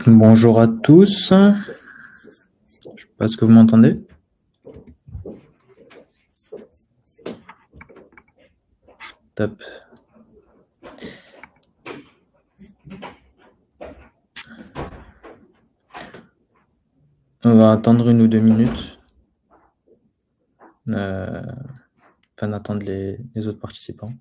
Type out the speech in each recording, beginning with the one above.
Bonjour à tous. Je sais pas ce que vous m'entendez. Top. On va attendre 1 ou 2 minutes. Afin d'attendre les autres participants.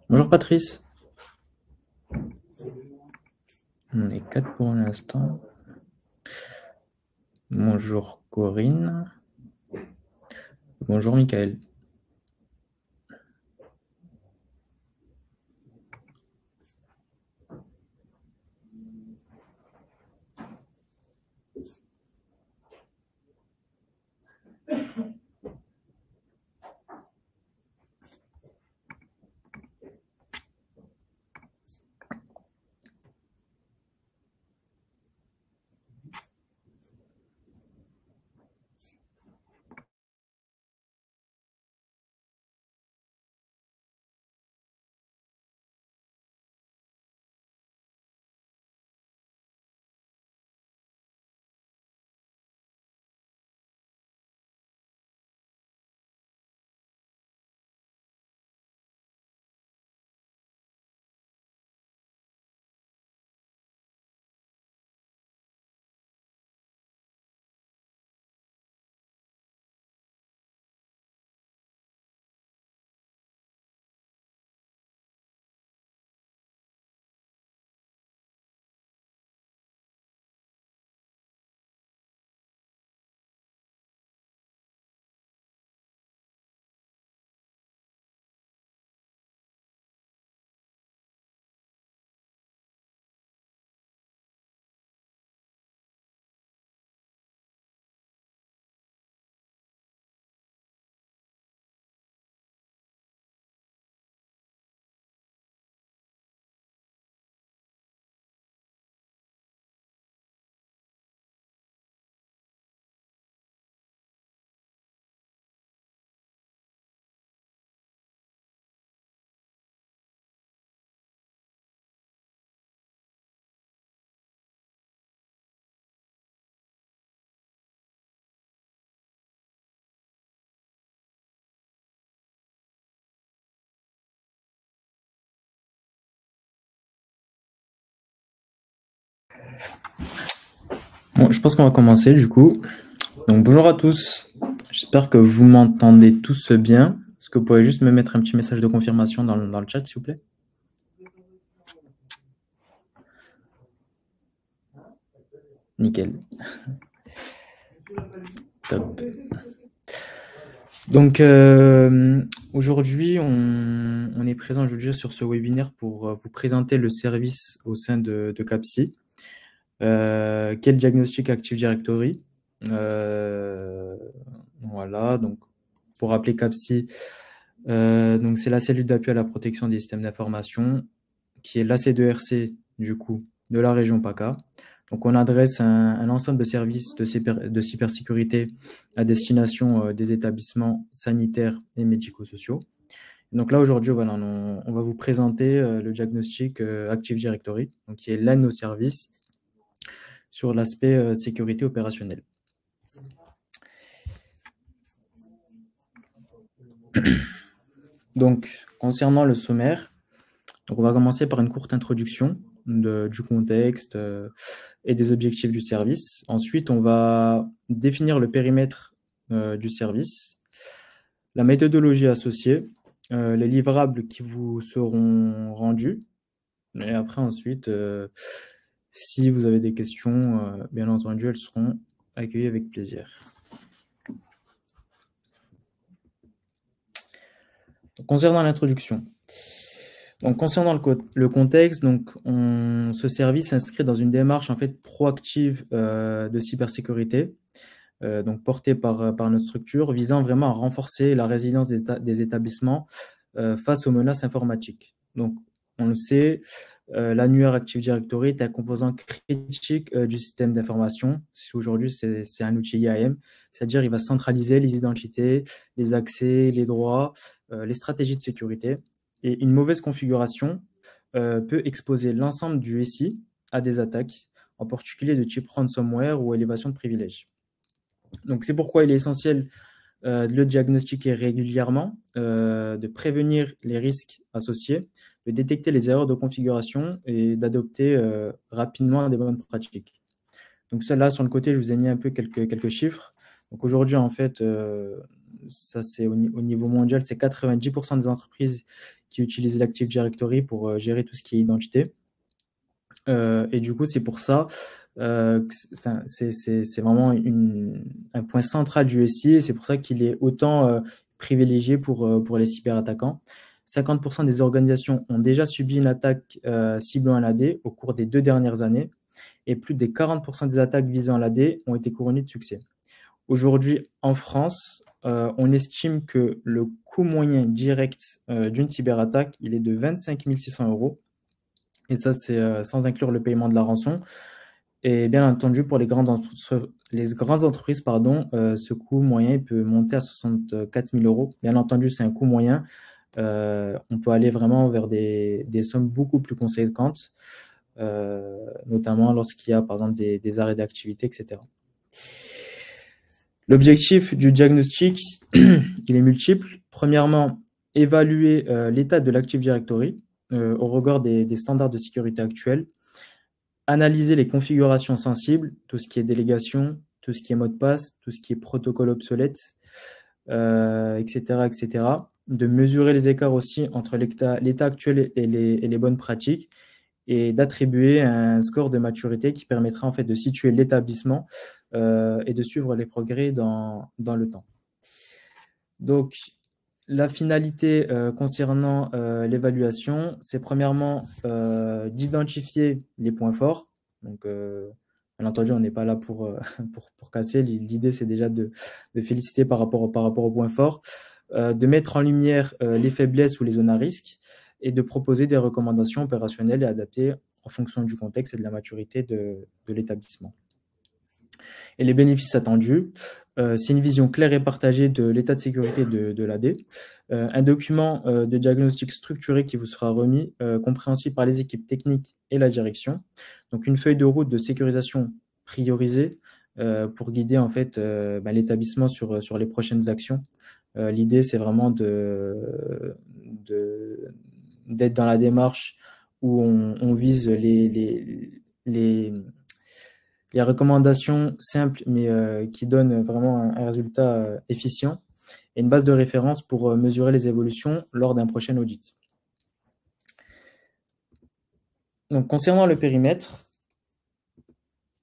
Bonjour Patrice. On est 4 pour l'instant. Bonjour Corinne. Bonjour Michael. Bon, je pense qu'on va commencer du coup. Donc bonjour à tous. J'espère que vous m'entendez tous bien. Est-ce que vous pouvez juste me mettre un petit message de confirmation dans le chat, s'il vous plaît? Nickel. Top. Donc aujourd'hui, on est présent aujourd'hui sur ce webinaire pour vous présenter le service au sein de Capsi, qui est le diagnostic Active Directory. Voilà, donc pour rappeler Capsi, donc c'est la cellule d'appui à la protection des systèmes d'information, qui est l'AC2RC du coup de la région PACA. Donc on adresse un ensemble de services de cybersécurité à destination des établissements sanitaires et médico-sociaux. Donc là aujourd'hui, voilà, on va vous présenter le diagnostic Active Directory, donc qui est l'un de nos services sur l'aspect sécurité opérationnelle. Donc concernant le sommaire, donc on va commencer par une courte introduction du contexte et des objectifs du service. Ensuite, on va définir le périmètre du service, la méthodologie associée, les livrables qui vous seront rendus. Et après, ensuite, si vous avez des questions, bien entendu, elles seront accueillies avec plaisir. Donc, concernant l'introduction, donc concernant le contexte, donc ce service s'inscrit dans une démarche en fait proactive de cybersécurité, donc portée par notre structure, visant vraiment à renforcer la résilience des établissements face aux menaces informatiques. Donc on le sait, l'annuaire Active Directory est un composant critique du système d'information. Aujourd'hui, c'est un outil IAM, c'est-à-dire il va centraliser les identités, les accès, les droits, les stratégies de sécurité. Et une mauvaise configuration peut exposer l'ensemble du SI à des attaques, en particulier de type ransomware ou élévation de privilèges. Donc c'est pourquoi il est essentiel de le diagnostiquer régulièrement, de prévenir les risques associés, de détecter les erreurs de configuration et d'adopter rapidement des bonnes pratiques. Donc ça, là, sur le côté, je vous ai mis un peu quelques chiffres. Donc aujourd'hui, en fait, ça c'est au niveau mondial, c'est 90% des entreprises qui utilisent l'Active Directory pour gérer tout ce qui est identité. Et du coup, c'est pour ça, c'est vraiment un point central du SI et c'est pour ça qu'il est autant privilégié pour les cyberattaquants. 50% des organisations ont déjà subi une attaque ciblant l'AD au cours des 2 dernières années et plus des 40% des attaques visant l'AD ont été couronnées de succès. Aujourd'hui, en France, on estime que le coût moyen direct d'une cyberattaque, il est de 25 600 €. Et ça, c'est sans inclure le paiement de la rançon. Et bien entendu, pour les grandes entreprises, ce coût moyen peut monter à 64 000 €. Bien entendu, c'est un coût moyen. On peut aller vraiment vers des sommes beaucoup plus conséquentes, notamment lorsqu'il y a, par exemple, des arrêts d'activité, etc. L'objectif du diagnostic, il est multiple. Premièrement, évaluer l'état de l'Active Directory au regard des standards de sécurité actuels, analyser les configurations sensibles, tout ce qui est délégation, tout ce qui est mot de passe, tout ce qui est protocole obsolète, etc., etc. De mesurer les écarts aussi entre l'état actuel et les bonnes pratiques et d'attribuer un score de maturité qui permettra en fait de situer l'établissement et de suivre les progrès dans le temps. Donc, la finalité concernant l'évaluation, c'est premièrement d'identifier les points forts. Donc, bien entendu, on n'est pas là pour casser. L'idée, c'est déjà de féliciter par rapport aux points forts, de mettre en lumière les faiblesses ou les zones à risque et de proposer des recommandations opérationnelles et adaptées en fonction du contexte et de la maturité de l'établissement. Et les bénéfices attendus, c'est une vision claire et partagée de l'état de sécurité de l'AD, un document de diagnostic structuré qui vous sera remis, compréhensible par les équipes techniques et la direction. Donc une feuille de route de sécurisation priorisée pour guider en fait l'établissement sur les prochaines actions. L'idée, c'est vraiment d'être dans la démarche où on vise les recommandations simples, mais qui donnent vraiment un résultat efficient, et une base de référence pour mesurer les évolutions lors d'un prochain audit. Donc, concernant le périmètre,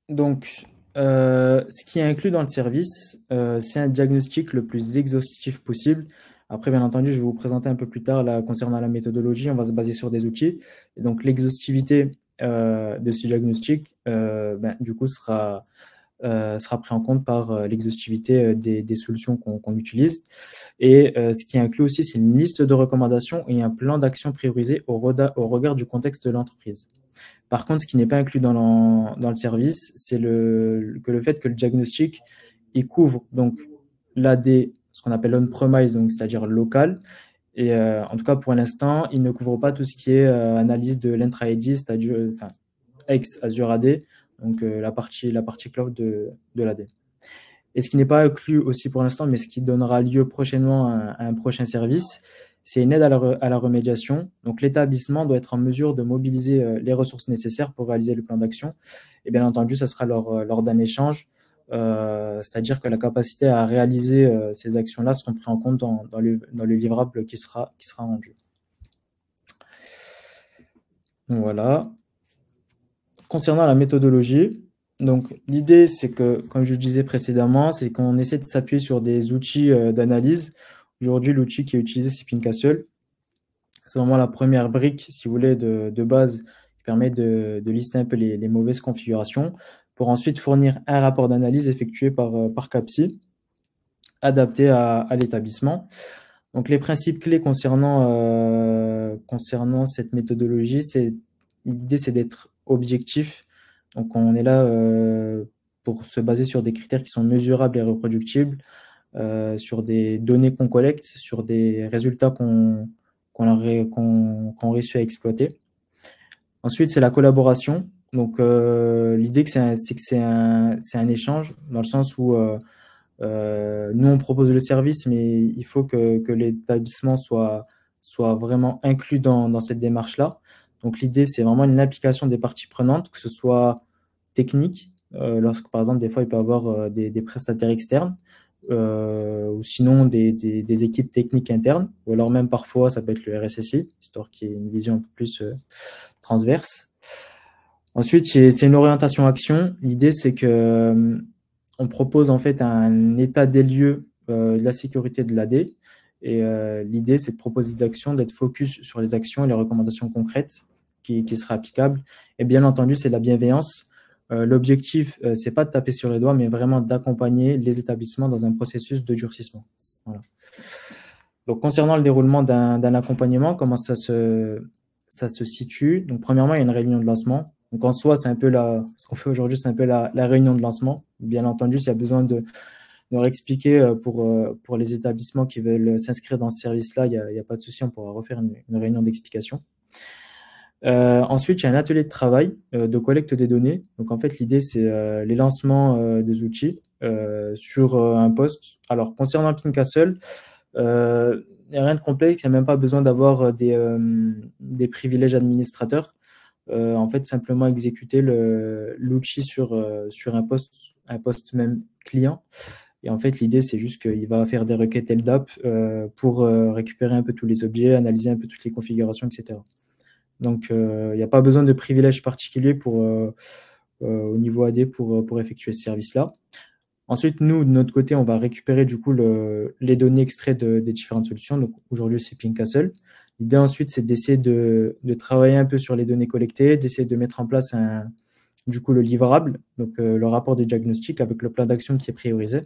donc, ce qui est inclus dans le service, c'est un diagnostic le plus exhaustif possible. Après, bien entendu, je vais vous présenter un peu plus tard, là, concernant la méthodologie, on va se baser sur des outils. Et donc, l'exhaustivité de ce diagnostic, du coup, sera pris en compte par l'exhaustivité des solutions qu'on utilise. Et ce qui inclut aussi, c'est une liste de recommandations et un plan d'action priorisé au regard du contexte de l'entreprise. Par contre, ce qui n'est pas inclus dans le service, c'est le fait que le diagnostic, il couvre donc l'AD, ce qu'on appelle on-premise, donc c'est-à-dire local. Et en tout cas, pour l'instant, il ne couvre pas tout ce qui est analyse de l'intra-ID, c'est-à-dire ex-Azure AD, donc la partie cloud de l'AD. Et ce qui n'est pas inclus aussi pour l'instant, mais ce qui donnera lieu prochainement à un prochain service, c'est une aide à la remédiation. Donc l'établissement doit être en mesure de mobiliser les ressources nécessaires pour réaliser le plan d'action. Et bien entendu, ça sera lors d'un échange, c'est-à-dire que la capacité à réaliser ces actions-là seront prises en compte dans le livrable qui sera rendu. Donc voilà. Concernant la méthodologie, donc l'idée, c'est que, comme je le disais précédemment, c'est qu'on essaie de s'appuyer sur des outils d'analyse. Aujourd'hui, l'outil qui est utilisé, c'est Pincastle. C'est vraiment la première brique, si vous voulez, de base, qui permet de lister un peu les mauvaises configurations, pour ensuite fournir un rapport d'analyse effectué par CAPSI, adapté à l'établissement. Donc les principes clés concernant cette méthodologie, c'est l'idée, c'est d'être objectif. Donc, on est là pour se baser sur des critères qui sont mesurables et reproductibles, sur des données qu'on collecte, sur des résultats qu'on réussit à exploiter. Ensuite, c'est la collaboration. Donc, l'idée, c'est que c'est un échange, dans le sens où nous, on propose le service, mais il faut que l'établissement soit vraiment inclus dans cette démarche-là. Donc, l'idée, c'est vraiment une implication des parties prenantes, que ce soit technique, lorsque, par exemple, des fois, il peut y avoir des prestataires externes, ou sinon des équipes techniques internes, ou alors même parfois, ça peut être le RSSI, histoire qu'il y ait une vision un peu plus transverse. Ensuite, c'est une orientation action. L'idée, c'est que on propose en fait un état des lieux de la sécurité de l'AD. Et l'idée, c'est de proposer des actions, d'être focus sur les actions et les recommandations concrètes qui seraient applicables. Et bien entendu, c'est de la bienveillance. L'objectif, c'est pas de taper sur les doigts, mais vraiment d'accompagner les établissements dans un processus de durcissement. Voilà. Donc, concernant le déroulement d'un accompagnement, comment ça se situe? Donc, premièrement, il y a une réunion de lancement. Donc, en soi, c'est un peu ce qu'on fait aujourd'hui, c'est un peu la réunion de lancement. Bien entendu, s'il y a besoin de leur expliquer pour les établissements qui veulent s'inscrire dans ce service-là, il n'y a pas de souci, on pourra refaire une réunion d'explication. Ensuite, il y a un atelier de travail de collecte des données. Donc, en fait, l'idée, c'est les lancements des outils sur un poste. Alors, concernant Pincastle, il n'y a rien de complexe, il n'y a même pas besoin d'avoir des privilèges administrateurs. En fait, simplement exécuter l'outil sur un poste même client. Et en fait, l'idée, c'est juste qu'il va faire des requêtes LDAP pour récupérer un peu tous les objets, analyser un peu toutes les configurations, etc. Donc, il n'y a pas besoin de privilèges particuliers au niveau AD pour effectuer ce service-là. Ensuite, nous, de notre côté, on va récupérer du coup les données extraites des différentes solutions. Donc, aujourd'hui, c'est Pincastle. L'idée ensuite, c'est d'essayer de travailler un peu sur les données collectées, d'essayer de mettre en place du coup le livrable, donc le rapport de diagnostic avec le plan d'action qui est priorisé.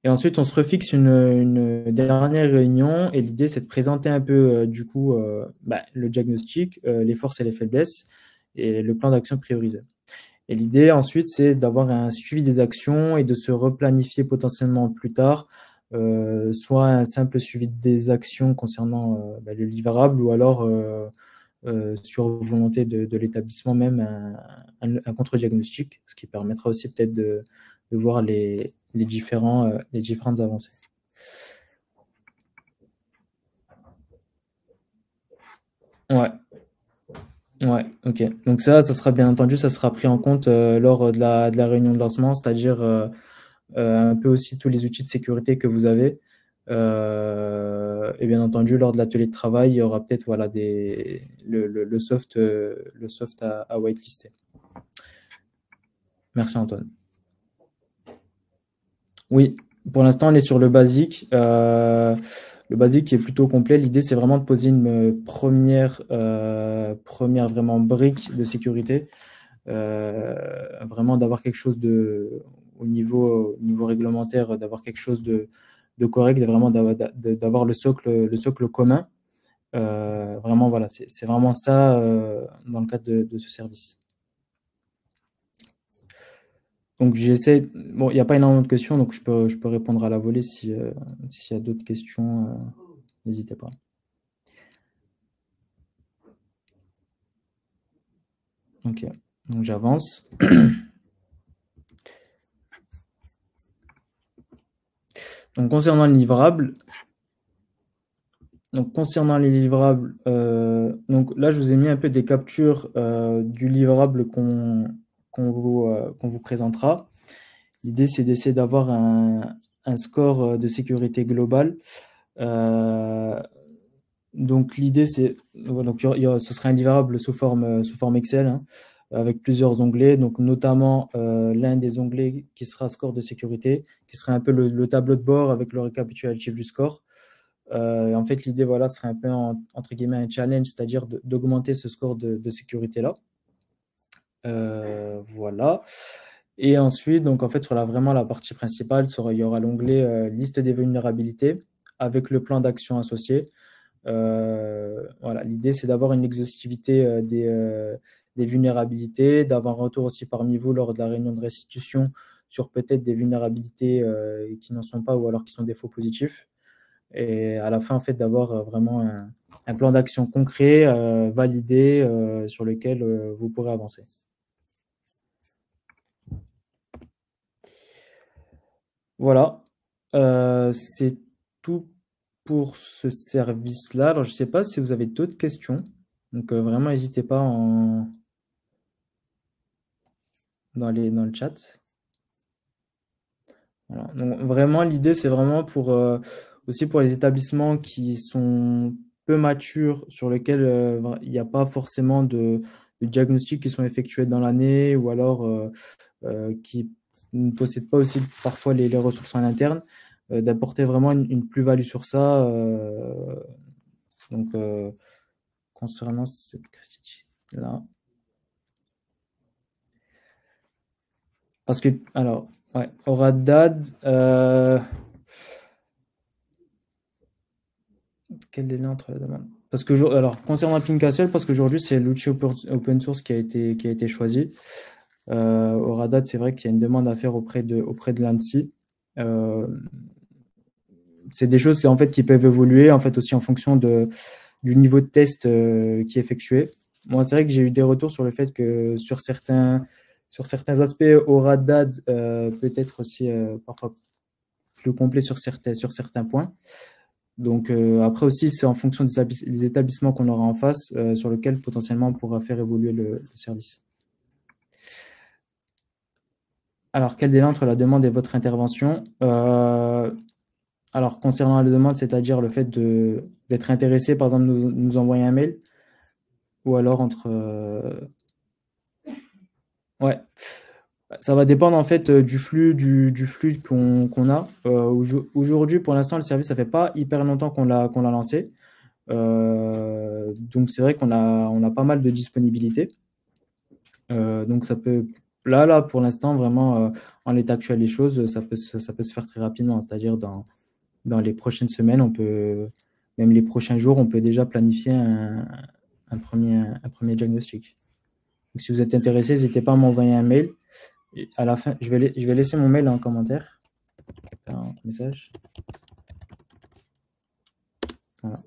Et ensuite, on se refixe une dernière réunion et l'idée, c'est de présenter un peu du coup le diagnostic, les forces et les faiblesses et le plan d'action priorisé. Et l'idée ensuite, c'est d'avoir un suivi des actions et de se replanifier potentiellement plus tard, soit un simple suivi des actions concernant le livrable ou alors sur volonté de l'établissement même un contre-diagnostic, ce qui permettra aussi peut-être de voir les différentes avancées. Ouais, ok. Donc ça sera bien entendu, ça sera pris en compte lors de la réunion de lancement, c'est-à-dire un peu aussi tous les outils de sécurité que vous avez. Et bien entendu, lors de l'atelier de travail, il y aura peut-être le soft à whitelister. Merci Antoine. Oui, pour l'instant, on est sur le basique. Le basique est plutôt complet. L'idée, c'est vraiment de poser une première vraiment brique de sécurité. Vraiment d'avoir quelque chose au niveau réglementaire, d'avoir quelque chose de correct, d'avoir le socle commun. Vraiment, voilà, c'est vraiment ça dans le cadre de ce service. Donc j'essaie. Bon, il n'y a pas énormément de questions, donc je peux répondre à la volée s'il y a d'autres questions, n'hésitez pas. Ok, donc j'avance. Donc concernant les livrables, donc là je vous ai mis un peu des captures du livrable qu'on vous présentera. L'idée, c'est d'essayer d'avoir un score de sécurité globale. Donc, l'idée, c'est... Donc, ce sera un livrable sous forme Excel, hein, avec plusieurs onglets. Donc, notamment, l'un des onglets qui sera score de sécurité, qui sera un peu le tableau de bord avec le récapitulatif du score. En fait, l'idée, voilà, serait un peu, entre guillemets, un challenge, c'est-à-dire d'augmenter ce score de sécurité-là. Voilà. Et ensuite, donc en fait, sur vraiment la partie principale, il y aura l'onglet liste des vulnérabilités avec le plan d'action associé. Voilà, l'idée, c'est d'avoir une exhaustivité des vulnérabilités, d'avoir un retour aussi parmi vous lors de la réunion de restitution sur peut-être des vulnérabilités qui n'en sont pas ou alors qui sont des faux positifs. Et à la fin, en fait, d'avoir vraiment un plan d'action concret, validé, sur lequel vous pourrez avancer. Voilà, c'est tout pour ce service-là. Alors, je ne sais pas si vous avez d'autres questions. Donc, vraiment, n'hésitez pas dans le chat. Voilà. Donc, vraiment, l'idée, c'est vraiment pour aussi pour les établissements qui sont peu matures, sur lesquels il n'y a pas forcément de diagnostics qui sont effectués dans l'année, ou alors qui ne possèdent pas aussi parfois les ressources en interne, d'apporter vraiment une plus-value sur ça. Donc, concernant cette critique-là. Parce que, alors, ouais, Oradad, quel est lien entre la demande? Parce que, alors, concernant Ping Castle, parce qu'aujourd'hui, c'est l'outil open source qui a été choisi. Oradad, c'est vrai qu'il y a une demande à faire auprès de l'ANSSI. C'est des choses en fait, qui peuvent évoluer en fait, aussi en fonction du niveau de test qui est effectué. Moi, c'est vrai que j'ai eu des retours sur le fait que sur certains aspects, Oradad peut être aussi parfois plus complet sur certains points. Donc après aussi, c'est en fonction des établissements qu'on aura en face, sur lequel potentiellement on pourra faire évoluer le service. Alors, quel délai entre la demande et votre intervention? Alors, concernant la demande, c'est-à-dire le fait d'être intéressé, par exemple, nous envoyer un mail, ou alors entre... ouais, ça va dépendre en fait du flux qu'on a. Aujourd'hui, pour l'instant, le service, ça fait pas hyper longtemps qu'on l'a lancé. Donc, c'est vrai on a pas mal de disponibilité. Donc, ça peut... Là, pour l'instant, vraiment, en l'état actuel des choses, ça peut se faire très rapidement. C'est-à-dire, dans les prochaines semaines, même les prochains jours, on peut déjà planifier un premier diagnostic. Donc, si vous êtes intéressé, n'hésitez pas à m'envoyer un mail. Et à la fin, je vais laisser mon mail en commentaire. Un message. Voilà.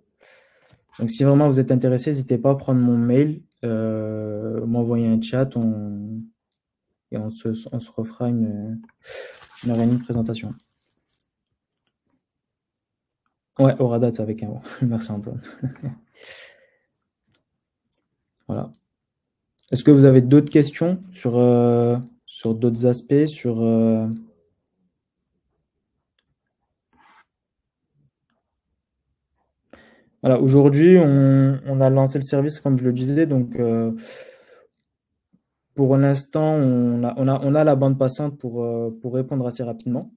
Donc, si vraiment vous êtes intéressé, n'hésitez pas à prendre mon mail, m'envoyer un chat, et on se refera une réunion de présentation. Ouais, Oradad avec un mot. Merci Antoine. Voilà. Est-ce que vous avez d'autres questions sur d'autres aspects, Voilà, aujourd'hui, on a lancé le service, comme je le disais, donc pour l'instant, on a la bande passante pour répondre assez rapidement.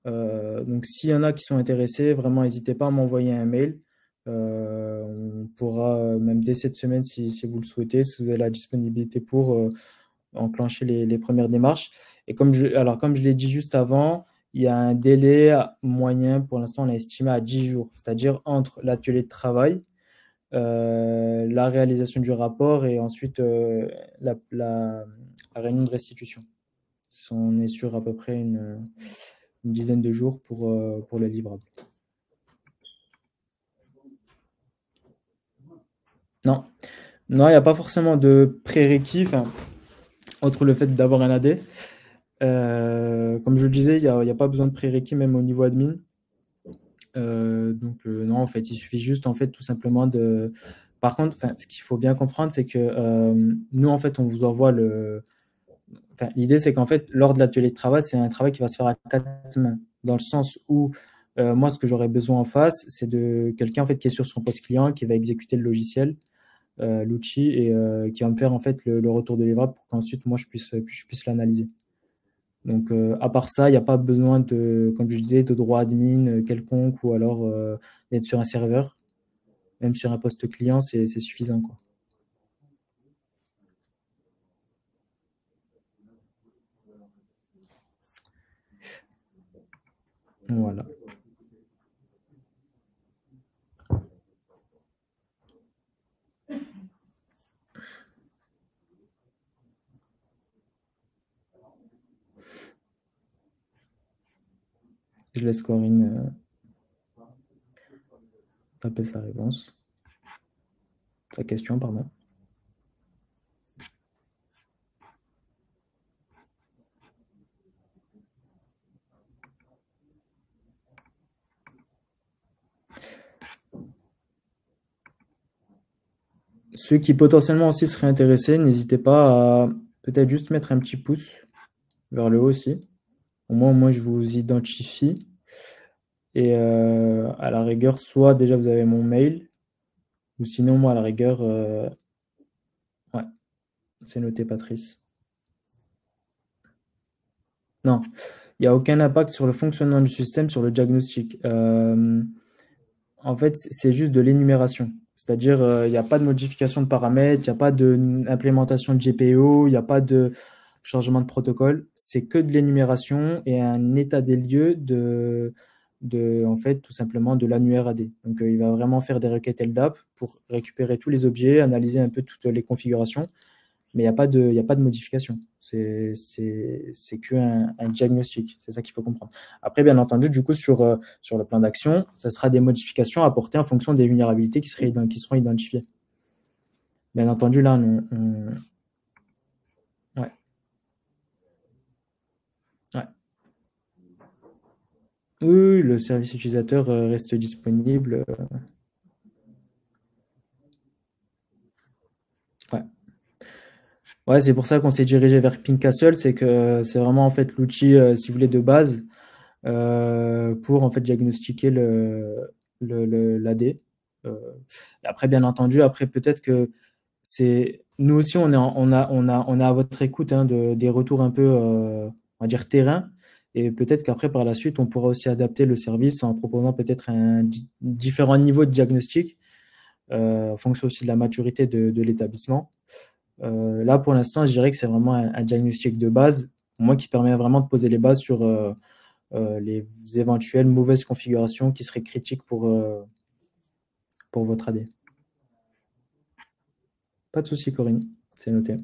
Donc, s'il y en a qui sont intéressés, vraiment, n'hésitez pas à m'envoyer un mail. On pourra, même dès cette semaine, si vous le souhaitez, si vous avez la disponibilité pour enclencher les premières démarches. Et comme je l'ai dit juste avant, il y a un délai moyen, pour l'instant, on a estimé à 10 jours, c'est-à-dire entre l'atelier de travail, la réalisation du rapport et ensuite la réunion de restitution. On est sur à peu près une dizaine de jours pour le livrable. Non, il n'y a pas forcément de prérequis, autre le fait d'avoir un AD. Comme je le disais, il n'y a pas besoin de prérequis même au niveau admin. Donc non, en fait, il suffit juste en fait tout simplement de... Par contre, ce qu'il faut bien comprendre, c'est que nous, en fait, on vous envoie l'idée, c'est qu'en fait, lors de l'atelier de travail, c'est un travail qui va se faire à 4 mains, dans le sens où moi, ce que j'aurais besoin en face, c'est de quelqu'un en fait qui est sur son poste client, qui va exécuter le logiciel, l'outil, et qui va me faire en fait le retour de livrable pour qu'ensuite moi je puisse l'analyser. Donc, à part ça, il n'y a pas besoin comme je disais, de droit admin quelconque, ou alors d'être sur un serveur. Même sur un poste client, c'est suffisant, quoi. Voilà. Je laisse Corinne taper sa réponse. Sa question, pardon. Ceux qui potentiellement aussi seraient intéressés, n'hésitez pas à peut-être juste mettre un petit pouce vers le haut aussi. Au moins, moi, je vous identifie. Et à la rigueur, soit déjà vous avez mon mail, ou sinon, moi, à la rigueur, ouais, c'est noté, Patrice. Non, il n'y a aucun impact sur le fonctionnement du système, sur le diagnostic. En fait, c'est juste de l'énumération. C'est-à-dire, il n'y a pas de modification de paramètres, il n'y a pas d'implémentation de GPO, il n'y a pas de changement de protocole. C'est que de l'énumération et un état des lieux en fait, tout simplement de l'annuaire AD. Donc, il va vraiment faire des requêtes LDAP pour récupérer tous les objets, analyser un peu toutes les configurations, mais il n'y a pas de modification. C'est qu'un diagnostic. C'est ça qu'il faut comprendre. Après, bien entendu, du coup, sur le plan d'action, ce sera des modifications apportées en fonction des vulnérabilités qui seront identifiées. Bien entendu, là, ouais. Ouais. Oui, le service utilisateur reste disponible. Ouais. Ouais, c'est pour ça qu'on s'est dirigé vers Ping Castle, c'est que c'est vraiment en fait l'outil, si vous voulez, de base pour en fait diagnostiquer l'AD. Après, bien entendu, après peut-être que c'est nous aussi on est à votre écoute hein, des retours un peu on va dire terrain, et peut-être qu'après par la suite on pourra aussi adapter le service en proposant peut-être différents niveaux de diagnostic en fonction aussi de la maturité de l'établissement. Là pour l'instant je dirais que c'est vraiment un diagnostic de base, moi qui permet vraiment de poser les bases sur les éventuelles mauvaises configurations qui seraient critiques pour votre AD. Pas de souci, Corinne, c'est noté.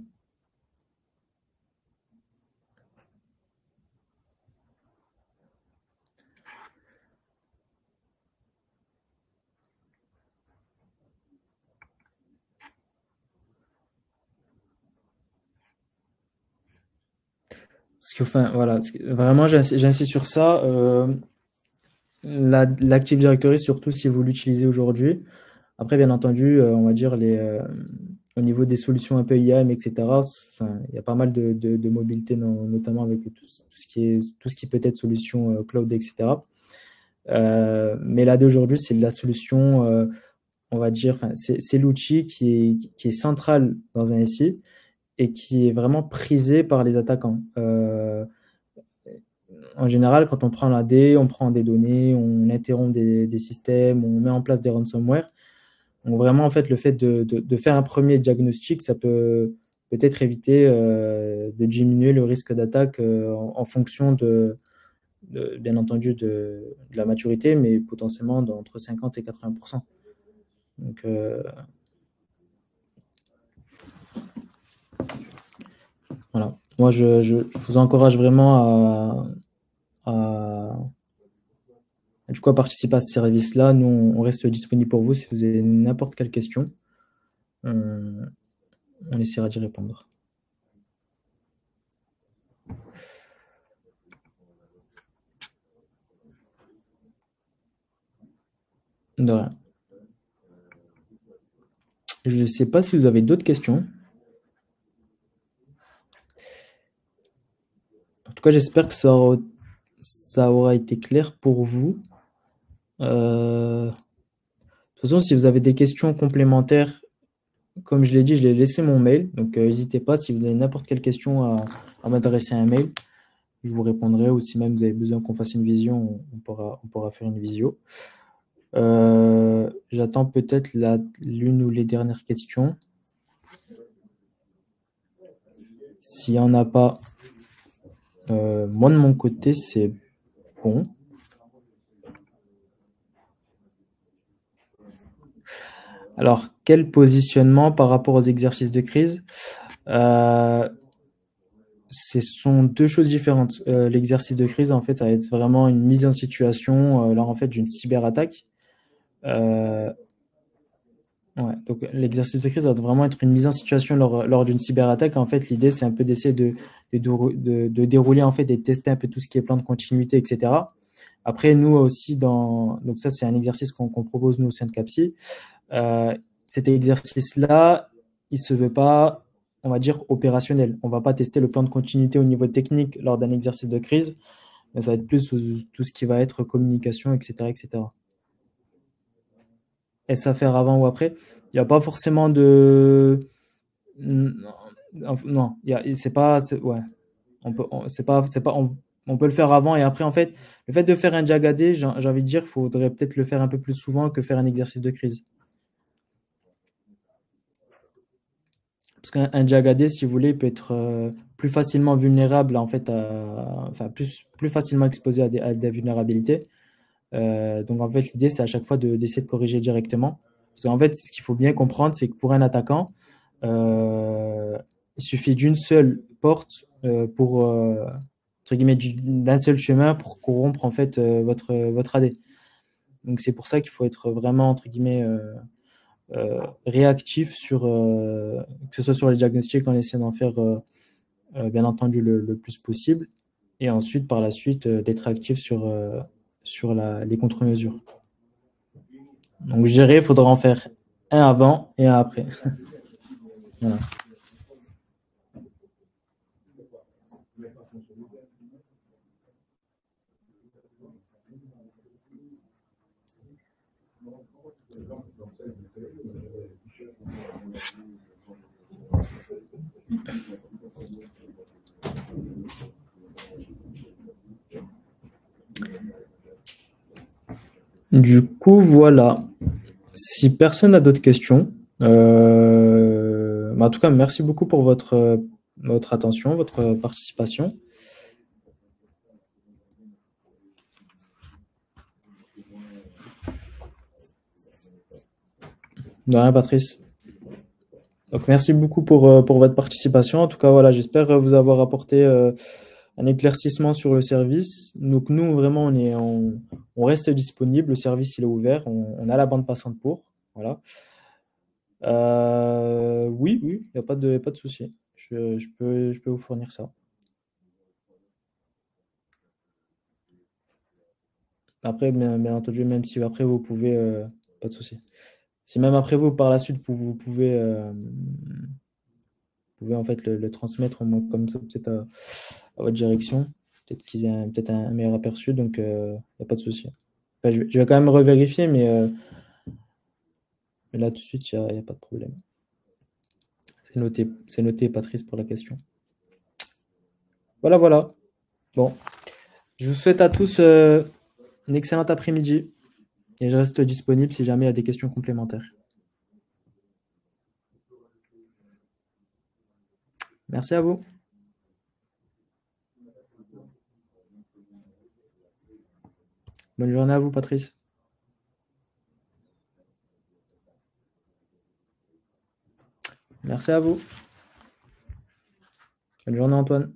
Parce que, enfin, voilà, vraiment, j'insiste sur ça. L'Active Directory, surtout si vous l'utilisez aujourd'hui. Après, bien entendu, on va dire au niveau des solutions un peu IAM, etc., il y a pas mal de mobilité, notamment avec tout ce qui peut être solution cloud, etc. Mais là d'aujourd'hui, c'est la solution, on va dire, c'est l'outil qui est central dans un SI et qui est vraiment prisé par les attaquants. En général, quand on prend l'AD, on prend des données, on interrompt des systèmes, on met en place des ransomware. Donc vraiment, en fait, le fait de faire un premier diagnostic, ça peut peut-être éviter de diminuer le risque d'attaque en fonction bien entendu, de la maturité, mais potentiellement entre 50 et 80%. Donc, voilà. Moi, je vous encourage vraiment du coup, à participer à ce service-là. Nous, on reste disponible pour vous si vous avez n'importe quelle question. On essaiera d'y répondre. De rien. Je ne sais pas si vous avez d'autres questions. En tout cas, j'espère que ça aura été clair pour vous. De toute façon, si vous avez des questions complémentaires, comme je l'ai dit, je l'ai laissé mon mail. Donc, n'hésitez pas, si vous avez n'importe quelle question, à m'adresser un mail. Je vous répondrai, ou si même vous avez besoin qu'on fasse une visio, on pourra faire une visio. J'attends peut-être l'une ou les dernières questions. S'il n'y en a pas, moi de mon côté, c'est bon. Alors, quel positionnement par rapport aux exercices de crise? ce sont deux choses différentes. L'exercice de crise, en fait, ça va être vraiment une mise en situation lors en fait d'une cyberattaque. Euh, ouais, donc l'exercice de crise va vraiment être une mise en situation lors d'une cyberattaque. En fait, l'idée, c'est un peu d'essayer de dérouler en fait et de tester un peu tout ce qui est plan de continuité, etc. Après, nous aussi, donc ça, c'est un exercice qu'on propose nous au sein de CAPSI. Euh, Cet exercice-là, il se veut pas, on va dire, opérationnel. On va pas tester le plan de continuité au niveau technique lors d'un exercice de crise, mais ça va être plus tout ce qui va être communication, etc., etc. Est-ce à faire avant ou après? Il n'y a pas forcément de... Non, c'est pas... Ouais. C'est pas, on peut le faire avant et après. En fait, le fait de faire un jagadé, j'ai envie de dire, il faudrait peut-être le faire un peu plus souvent que faire un exercice de crise. Parce qu'un jagadé, si vous voulez, peut être plus facilement vulnérable, en fait, enfin, plus facilement exposé à des vulnérabilités. Donc, en fait, l'idée, c'est à chaque fois d'essayer de corriger directement. Parce qu'en fait, ce qu'il faut bien comprendre, c'est que pour un attaquant, il suffit d'une seule porte pour, entre guillemets, d'un seul chemin pour corrompre, en fait, votre AD. Donc, c'est pour ça qu'il faut être vraiment, entre guillemets, réactif que ce soit sur les diagnostics, en essayant d'en faire bien entendu le plus possible, et ensuite par la suite d'être actif sur les contre-mesures. Donc je dirais, il faudra en faire un avant et un après. Voilà. Du coup, voilà. Si personne n'a d'autres questions, en tout cas, merci beaucoup pour votre attention, votre participation. De rien, Patrice. Donc, merci beaucoup pour votre participation. En tout cas, voilà, j'espère vous avoir apporté un éclaircissement sur le service. Donc, nous, vraiment, on reste disponible. Le service, il est ouvert. On a la bande passante pour. Voilà. Oui, oui, il n'y a pas de souci. Je peux vous fournir ça. Après, bien entendu, même si après vous pouvez, pas de souci. Si même après vous, par la suite, vous pouvez en fait le transmettre au moins comme ça, peut-être à votre direction. Peut-être qu'ils aient peut-être un meilleur aperçu, donc il n'y a pas de souci. Enfin, je vais quand même revérifier, mais là tout de suite, il y a pas de problème. C'est noté, Patrice, pour la question. Voilà, voilà. Bon, je vous souhaite à tous un excellent après-midi et je reste disponible si jamais il y a des questions complémentaires. Merci à vous. Bonne journée à vous, Patrice. Merci à vous. Bonne journée, Antoine.